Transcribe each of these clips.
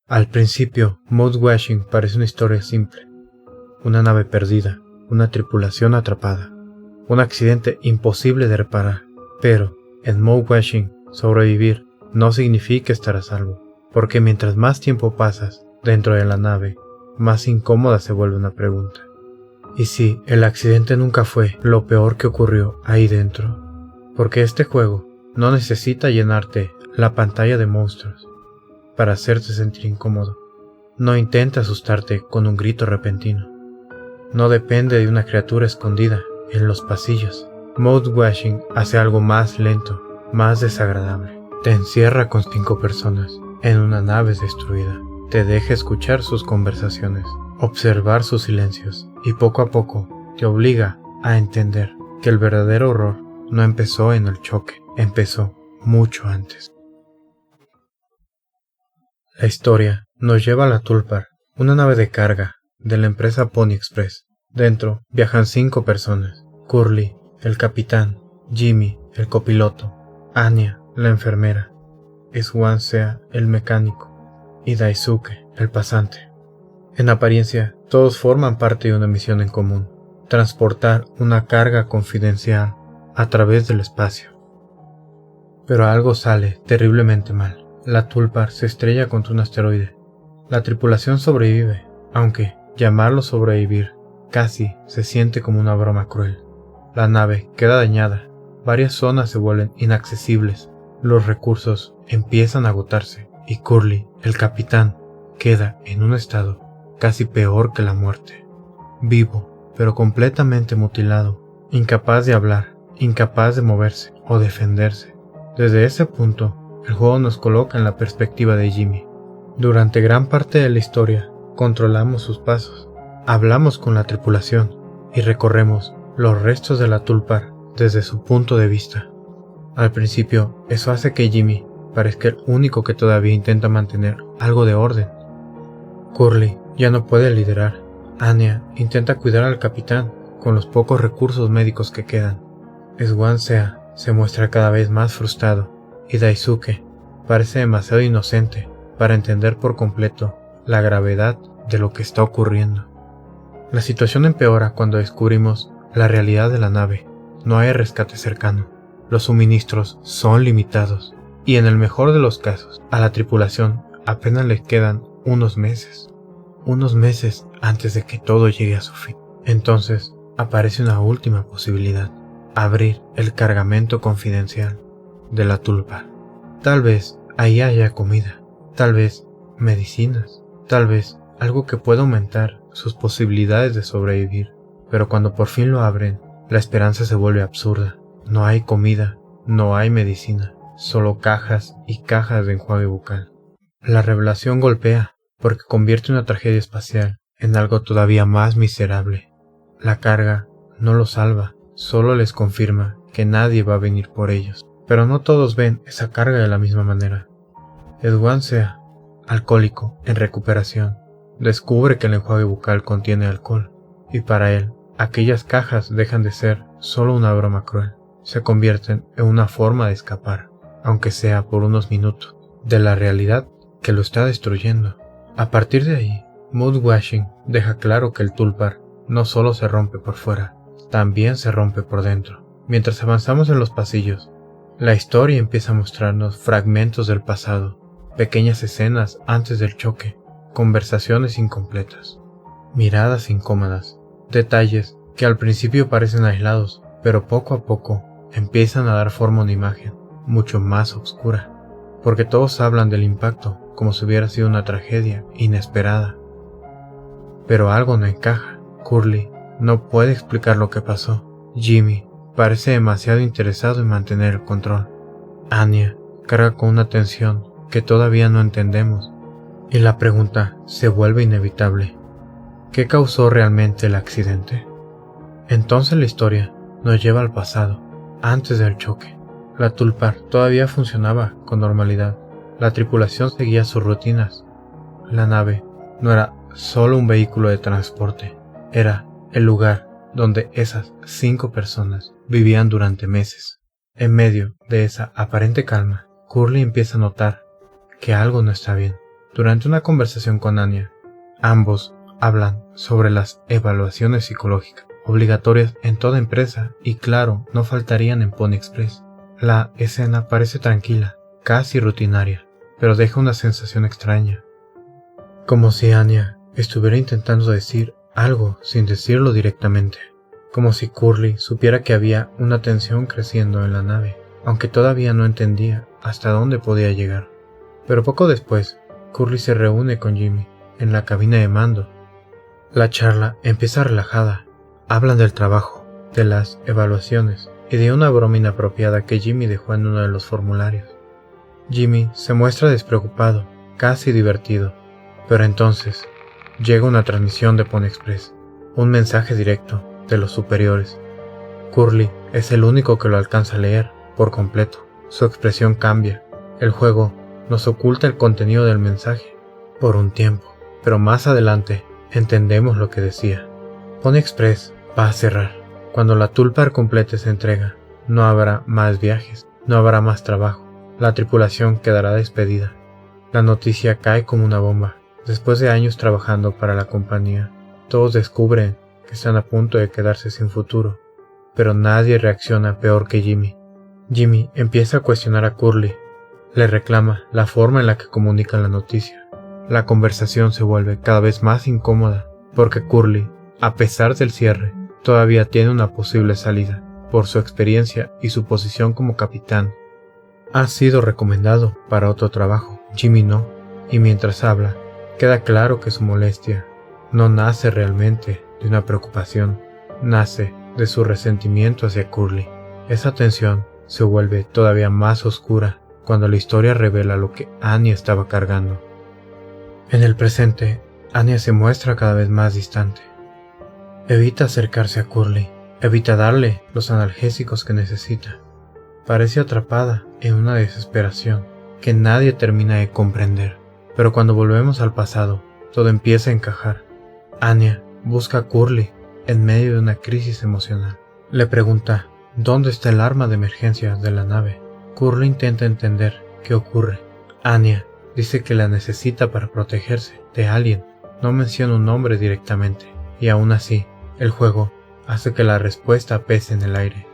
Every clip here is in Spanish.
Al principio, Mouth Washing parece una historia simple. Una nave perdida, una tripulación atrapada, un accidente imposible de reparar. Pero, en Mouth Washing, sobrevivir no significa estar a salvo, porque mientras más tiempo pasas dentro de la nave, más incómoda se vuelve una pregunta. ¿Y si el accidente nunca fue lo peor que ocurrió ahí dentro? Porque este juego no necesita llenarte la pantalla de monstruos para hacerte sentir incómodo. No intenta asustarte con un grito repentino. No depende de una criatura escondida en los pasillos. Mouth Washing hace algo más lento, más desagradable. Te encierra con 5 personas en una nave destruida. Te deja escuchar sus conversaciones, observar sus silencios y poco a poco te obliga a entender que el verdadero horror no empezó en el choque, empezó mucho antes. La historia nos lleva a la Tulpar, una nave de carga de la empresa Pony Express. Dentro viajan 5 personas: Curly, el capitán; Jimmy, el copiloto; Anya, la enfermera; Swansea, el mecánico; y Daisuke, el pasante. En apariencia, todos forman parte de una misión en común: transportar una carga confidencial a través del espacio. Pero algo sale terriblemente mal. La Tulpar se estrella contra un asteroide. La tripulación sobrevive, aunque llamarlo sobrevivir casi se siente como una broma cruel. La nave queda dañada, varias zonas se vuelven inaccesibles, los recursos empiezan a agotarse y Curly, el capitán, queda en un estado casi peor que la muerte. Vivo, pero completamente mutilado, incapaz de hablar, incapaz de moverse o defenderse. Desde ese punto, el juego nos coloca en la perspectiva de Jimmy. Durante gran parte de la historia, controlamos sus pasos, hablamos con la tripulación y recorremos los restos de la Tulpar desde su punto de vista. Al principio, eso hace que Jimmy parezca el único que todavía intenta mantener algo de orden. Curly ya no puede liderar. Anya intenta cuidar al capitán con los pocos recursos médicos que quedan. Swansea se muestra cada vez más frustrado y Daisuke parece demasiado inocente para entender por completo la gravedad de lo que está ocurriendo. La situación empeora cuando descubrimos la realidad de la nave. No hay rescate cercano, los suministros son limitados y en el mejor de los casos, a la tripulación apenas le quedan unos meses antes de que todo llegue a su fin. Entonces aparece una última posibilidad: abrir el cargamento confidencial de la Tulpar. Tal vez ahí haya comida, tal vez medicinas, tal vez algo que pueda aumentar sus posibilidades de sobrevivir. Pero cuando por fin lo abren, la esperanza se vuelve absurda. No hay comida, no hay medicina, solo cajas y cajas de enjuague bucal. La revelación golpea porque convierte una tragedia espacial en algo todavía más miserable. La carga no los salva, solo les confirma que nadie va a venir por ellos. Pero no todos ven esa carga de la misma manera. Swansea, alcohólico en recuperación, descubre que el enjuague bucal contiene alcohol, y para él, aquellas cajas dejan de ser solo una broma cruel, se convierten en una forma de escapar, aunque sea por unos minutos, de la realidad que lo está destruyendo. A partir de ahí, Mouth Washing deja claro que el Tulpar no solo se rompe por fuera, también se rompe por dentro. Mientras avanzamos en los pasillos, la historia empieza a mostrarnos fragmentos del pasado, pequeñas escenas antes del choque, conversaciones incompletas, miradas incómodas, detalles que al principio parecen aislados, pero poco a poco empiezan a dar forma a una imagen mucho más oscura, porque todos hablan del impacto como si hubiera sido una tragedia inesperada. Pero algo no encaja. Curly no puede explicar lo que pasó. Jimmy parece demasiado interesado en mantener el control. Anya carga con una tensión que todavía no entendemos, y la pregunta se vuelve inevitable: ¿qué causó realmente el accidente? Entonces la historia nos lleva al pasado, antes del choque. La Tulpar todavía funcionaba con normalidad. La tripulación seguía sus rutinas. La nave no era solo un vehículo de transporte, era el lugar donde esas 5 personas vivían durante meses. En medio de esa aparente calma, Curly empieza a notar que algo no está bien. Durante una conversación con Anya, ambos hablan sobre las evaluaciones psicológicas obligatorias en toda empresa y claro, no faltarían en Pony Express. La escena parece tranquila, casi rutinaria, pero deja una sensación extraña. Como si Anya estuviera intentando decir algo sin decirlo directamente. Como si Curly supiera que había una tensión creciendo en la nave, aunque todavía no entendía hasta dónde podía llegar. Pero poco después, Curly se reúne con Jimmy en la cabina de mando. La charla empieza relajada. Hablan del trabajo, de las evaluaciones y de una broma inapropiada que Jimmy dejó en uno de los formularios. Jimmy se muestra despreocupado, casi divertido, pero entonces llega una transmisión de Pony Express, un mensaje directo de los superiores. Curly es el único que lo alcanza a leer por completo. Su expresión cambia. El juego nos oculta el contenido del mensaje por un tiempo, pero más adelante entendemos lo que decía. Pony Express va a cerrar. Cuando la Tulpar complete esa entrega, no habrá más viajes, no habrá más trabajo. La tripulación quedará despedida. La noticia cae como una bomba. Después de años trabajando para la compañía, todos descubren que están a punto de quedarse sin futuro, pero nadie reacciona peor que Jimmy. Jimmy empieza a cuestionar a Curly. Le reclama la forma en la que comunican la noticia. La conversación se vuelve cada vez más incómoda, porque Curly, a pesar del cierre, todavía tiene una posible salida, por su experiencia y su posición como capitán. Ha sido recomendado para otro trabajo, Jimmy no, y mientras habla, queda claro que su molestia no nace realmente de una preocupación, nace de su resentimiento hacia Curly. Esa tensión se vuelve todavía más oscura cuando la historia revela lo que Anya estaba cargando. En el presente, Anya se muestra cada vez más distante. Evita acercarse a Curly, evita darle los analgésicos que necesita. Parece atrapada en una desesperación que nadie termina de comprender. Pero cuando volvemos al pasado, todo empieza a encajar. Anya busca a Curly en medio de una crisis emocional. Le pregunta dónde está el arma de emergencia de la nave. Curly intenta entender qué ocurre. Anya dice que la necesita para protegerse de alguien. No menciona un nombre directamente, y aún así, el juego hace que la respuesta pese en el aire.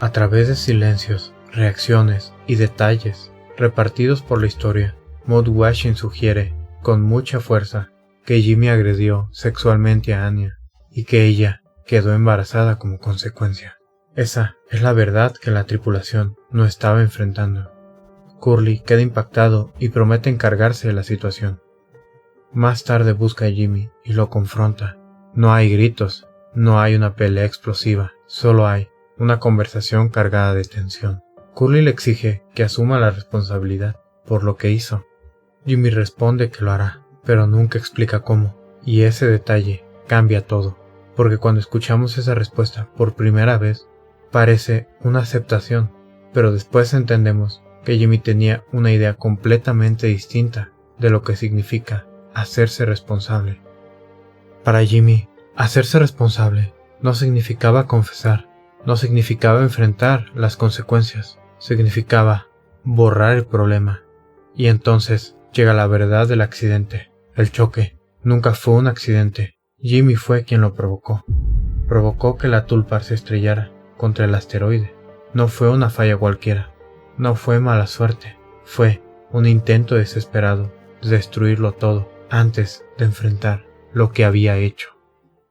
A través de silencios, reacciones y detalles repartidos por la historia, Maud Washington sugiere, con mucha fuerza, que Jimmy agredió sexualmente a Anya y que ella quedó embarazada como consecuencia. Esa es la verdad que la tripulación no estaba enfrentando. Curly queda impactado y promete encargarse de la situación. Más tarde busca a Jimmy y lo confronta. No hay gritos, no hay una pelea explosiva, solo hay una conversación cargada de tensión. Curly le exige que asuma la responsabilidad por lo que hizo. Jimmy responde que lo hará, pero nunca explica cómo, y ese detalle cambia todo, porque cuando escuchamos esa respuesta por primera vez, parece una aceptación, pero después entendemos que Jimmy tenía una idea completamente distinta de lo que significa hacerse responsable. Para Jimmy, hacerse responsable no significaba confesar, no significaba enfrentar las consecuencias, significaba borrar el problema. Y entonces llega la verdad del accidente. El choque nunca fue un accidente. Jimmy fue quien lo provocó. Provocó que la Tulpar se estrellara contra el asteroide. No fue una falla cualquiera. No fue mala suerte. Fue un intento desesperado de destruirlo todo antes de enfrentar lo que había hecho.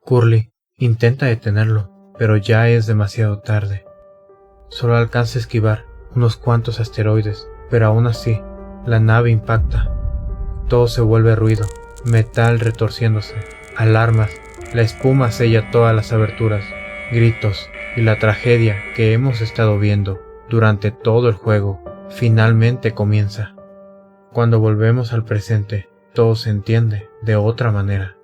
Curly intenta detenerlo, pero ya es demasiado tarde. Solo alcanza a esquivar unos cuantos asteroides, pero aún así, la nave impacta. Todo se vuelve ruido, metal retorciéndose, alarmas, la espuma sella todas las aberturas, gritos y la tragedia que hemos estado viendo durante todo el juego finalmente comienza. Cuando volvemos al presente, todo se entiende de otra manera.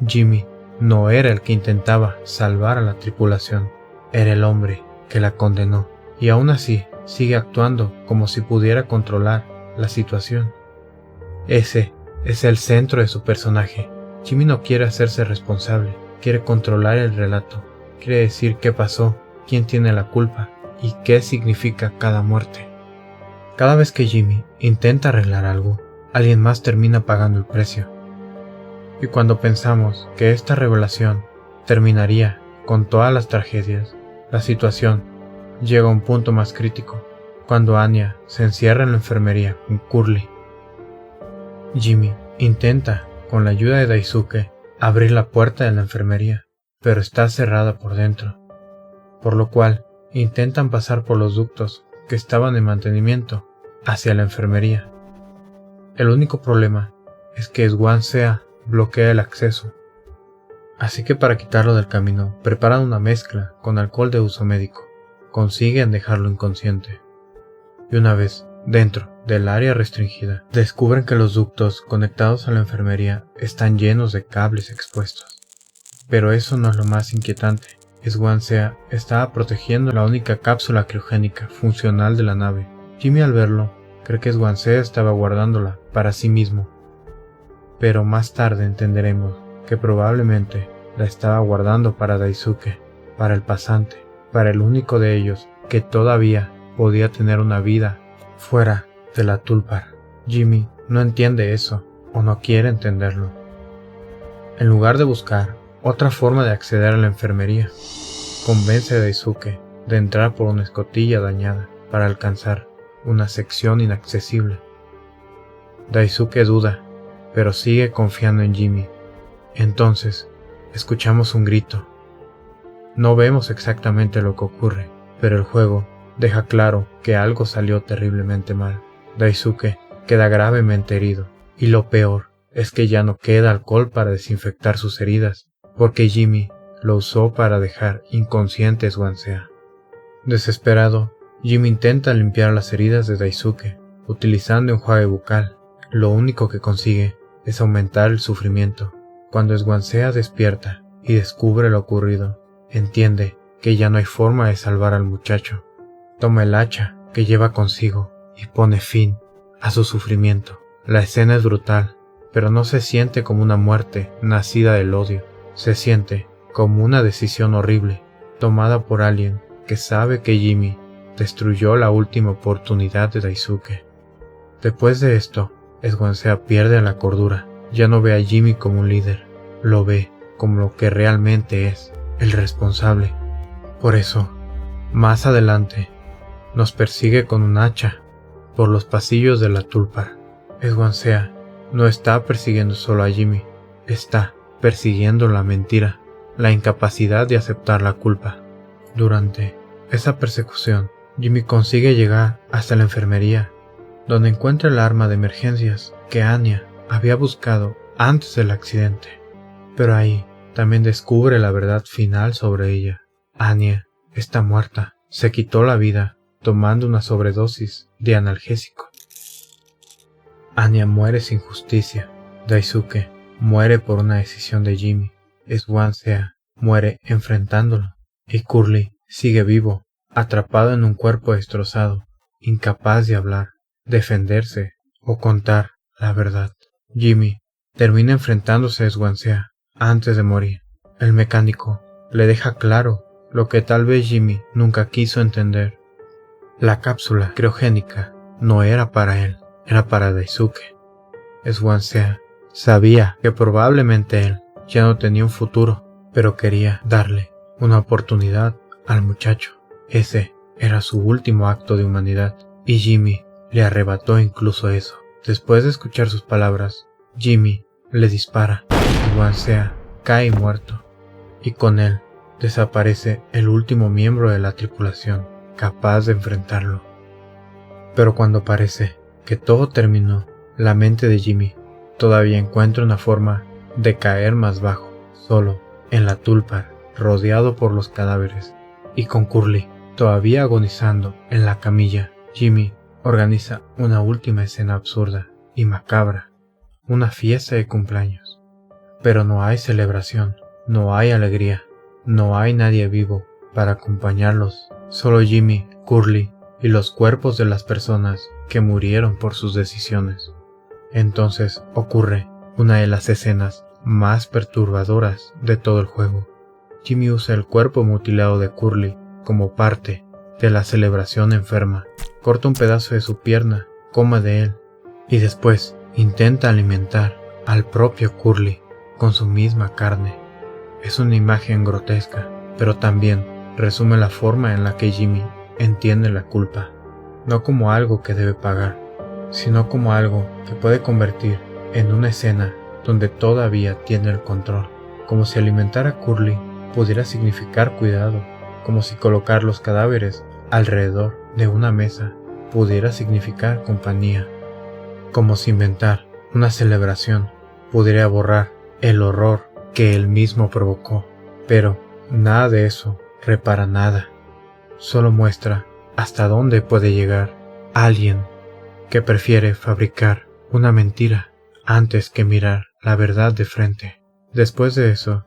Jimmy no era el que intentaba salvar a la tripulación, era el hombre que la condenó, y aún así sigue actuando como si pudiera controlar la situación. Ese es el centro de su personaje. Jimmy no quiere hacerse responsable, quiere controlar el relato, quiere decir qué pasó, quién tiene la culpa y qué significa cada muerte. Cada vez que Jimmy intenta arreglar algo, alguien más termina pagando el precio. Y cuando pensamos que esta revelación terminaría con todas las tragedias, la situación llega a un punto más crítico, cuando Anya se encierra en la enfermería con Curly. Jimmy intenta, con la ayuda de Daisuke, abrir la puerta de la enfermería, pero está cerrada por dentro, por lo cual intentan pasar por los ductos que estaban en mantenimiento hacia la enfermería. El único problema es que Swansea bloquea el acceso, así que para quitarlo del camino preparan una mezcla con alcohol de uso médico. Consiguen dejarlo inconsciente. Y una vez dentro del área restringida, descubren que los ductos conectados a la enfermería están llenos de cables expuestos. Pero eso no es lo más inquietante. Swansea estaba protegiendo la única cápsula criogénica funcional de la nave. Jimmy, al verlo, cree que Swansea estaba guardándola para sí mismo. Pero más tarde entenderemos que probablemente la estaba guardando para Daisuke, para el pasante, para el único de ellos que todavía podía tener una vida fuera de la Tulpar. Jimmy no entiende eso, o no quiere entenderlo. En lugar de buscar otra forma de acceder a la enfermería, convence a Daisuke de entrar por una escotilla dañada para alcanzar una sección inaccesible. Daisuke duda, pero sigue confiando en Jimmy. Entonces, escuchamos un grito. No vemos exactamente lo que ocurre, pero el juego deja claro que algo salió terriblemente mal. Daisuke queda gravemente herido, y lo peor es que ya no queda alcohol para desinfectar sus heridas, porque Jimmy lo usó para dejar inconsciente a Swansea. Desesperado, Jimmy intenta limpiar las heridas de Daisuke, utilizando enjuague bucal. Lo único que consigue es aumentar el sufrimiento. Cuando Swansea despierta y descubre lo ocurrido, entiende que ya no hay forma de salvar al muchacho. Toma el hacha que lleva consigo y pone fin a su sufrimiento. La escena es brutal, pero no se siente como una muerte nacida del odio. Se siente como una decisión horrible, tomada por alguien que sabe que Jimmy destruyó la última oportunidad de Daisuke. Después de esto, Swansea pierde la cordura. Ya no ve a Jimmy como un líder, lo ve como lo que realmente es, el responsable. Por eso, más adelante, nos persigue con un hacha por los pasillos de la Tulpar. Swansea no está persiguiendo solo a Jimmy, está persiguiendo la mentira, la incapacidad de aceptar la culpa. Durante esa persecución, Jimmy consigue llegar hasta la enfermería, donde encuentra el arma de emergencias que Anya había buscado antes del accidente. Pero ahí también descubre la verdad final sobre ella. Anya está muerta, se quitó la vida tomando una sobredosis de analgésico. Anya muere sin justicia, Daisuke muere por una decisión de Jimmy, Swansea muere enfrentándolo, y Curly sigue vivo, atrapado en un cuerpo destrozado, incapaz de hablar, defenderse o contar la verdad. Jimmy termina enfrentándose a Swansea antes de morir. El mecánico le deja claro lo que tal vez Jimmy nunca quiso entender. La cápsula criogénica no era para él, era para Daisuke. Swansea sabía que probablemente él ya no tenía un futuro, pero quería darle una oportunidad al muchacho. Ese era su último acto de humanidad, y Jimmy le arrebató incluso eso. Después de escuchar sus palabras, Jimmy le dispara. Swansea cae muerto, y con él desaparece el último miembro de la tripulación capaz de enfrentarlo. Pero cuando parece que todo terminó, la mente de Jimmy todavía encuentra una forma de caer más bajo, solo en la Tulpar, rodeado por los cadáveres, y con Curly todavía agonizando en la camilla. Jimmy organiza una última escena absurda y macabra, una fiesta de cumpleaños. Pero no hay celebración, no hay alegría, no hay nadie vivo para acompañarlos, solo Jimmy, Curly y los cuerpos de las personas que murieron por sus decisiones. Entonces ocurre una de las escenas más perturbadoras de todo el juego. Jimmy usa el cuerpo mutilado de Curly como parte de la celebración enferma, corta un pedazo de su pierna, come de él, y después intenta alimentar al propio Curly con su misma carne. Es una imagen grotesca, pero también resume la forma en la que Jimmy entiende la culpa, no como algo que debe pagar, sino como algo que puede convertir en una escena donde todavía tiene el control, como si alimentar a Curly pudiera significar cuidado, como si colocar los cadáveres alrededor de una mesa pudiera significar compañía, como si inventar una celebración pudiera borrar el horror que él mismo provocó. Pero nada de eso repara nada, solo muestra hasta dónde puede llegar alguien que prefiere fabricar una mentira antes que mirar la verdad de frente. Después de eso,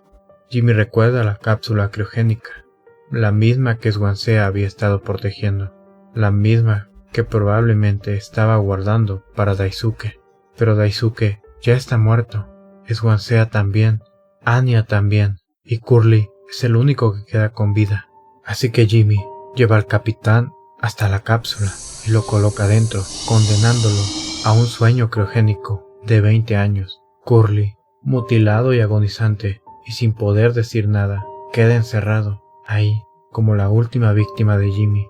Jimmy recuerda la cápsula criogénica, la misma que Swansea había estado protegiendo, la misma que probablemente estaba guardando para Daisuke. Pero Daisuke ya está muerto, Swansea también, Anya también, y Curly es el único que queda con vida. Así que Jimmy lleva al capitán hasta la cápsula y lo coloca dentro, condenándolo a un sueño criogénico de 20 años. Curly, mutilado y agonizante y sin poder decir nada, queda encerrado ahí como la última víctima de Jimmy.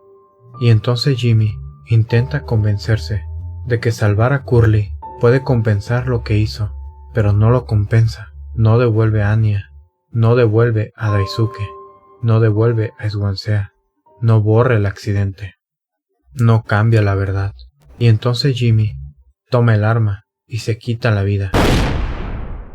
Y entonces Jimmy intenta convencerse de que salvar a Curly puede compensar lo que hizo, pero no lo compensa. No devuelve a Anya, no devuelve a Daisuke, no devuelve a Swansea, no borra el accidente, no cambia la verdad. Y entonces Jimmy toma el arma y se quita la vida.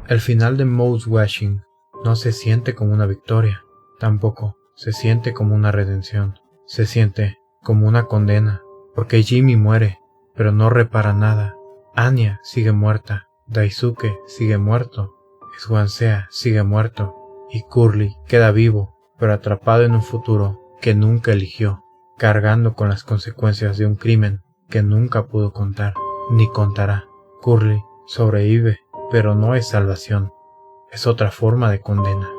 El final de Mouth Washing no se siente como una victoria, tampoco se siente como una redención, se siente como una condena, porque Jimmy muere, pero no repara nada. Anya sigue muerta, Daisuke sigue muerto, Swansea sigue muerto, y Curly queda vivo, pero atrapado en un futuro que nunca eligió, cargando con las consecuencias de un crimen que nunca pudo contar, ni contará. Curly sobrevive, pero no es salvación, es otra forma de condena.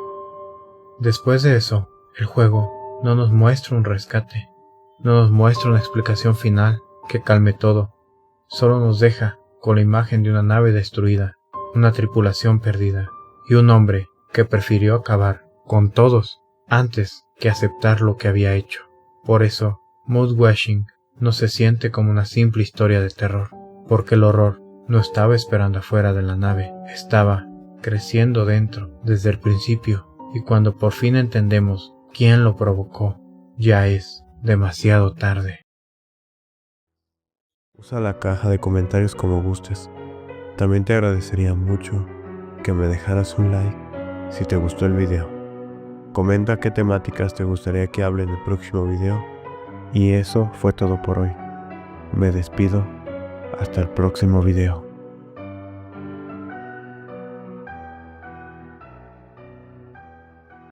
Después de eso, el juego no nos muestra un rescate, no nos muestra una explicación final que calme todo, solo nos deja con la imagen de una nave destruida, una tripulación perdida, y un hombre que prefirió acabar con todos antes que aceptar lo que había hecho. Por eso, Mouth Washing no se siente como una simple historia de terror, porque el horror no estaba esperando afuera de la nave, estaba creciendo dentro desde el principio, y cuando por fin entendemos quién lo provocó, ya es demasiado tarde. Usa la caja de comentarios como gustes. También te agradecería mucho que me dejaras un like si te gustó el video. Comenta qué temáticas te gustaría que hable en el próximo video. Y eso fue todo por hoy. Me despido. Hasta el próximo video.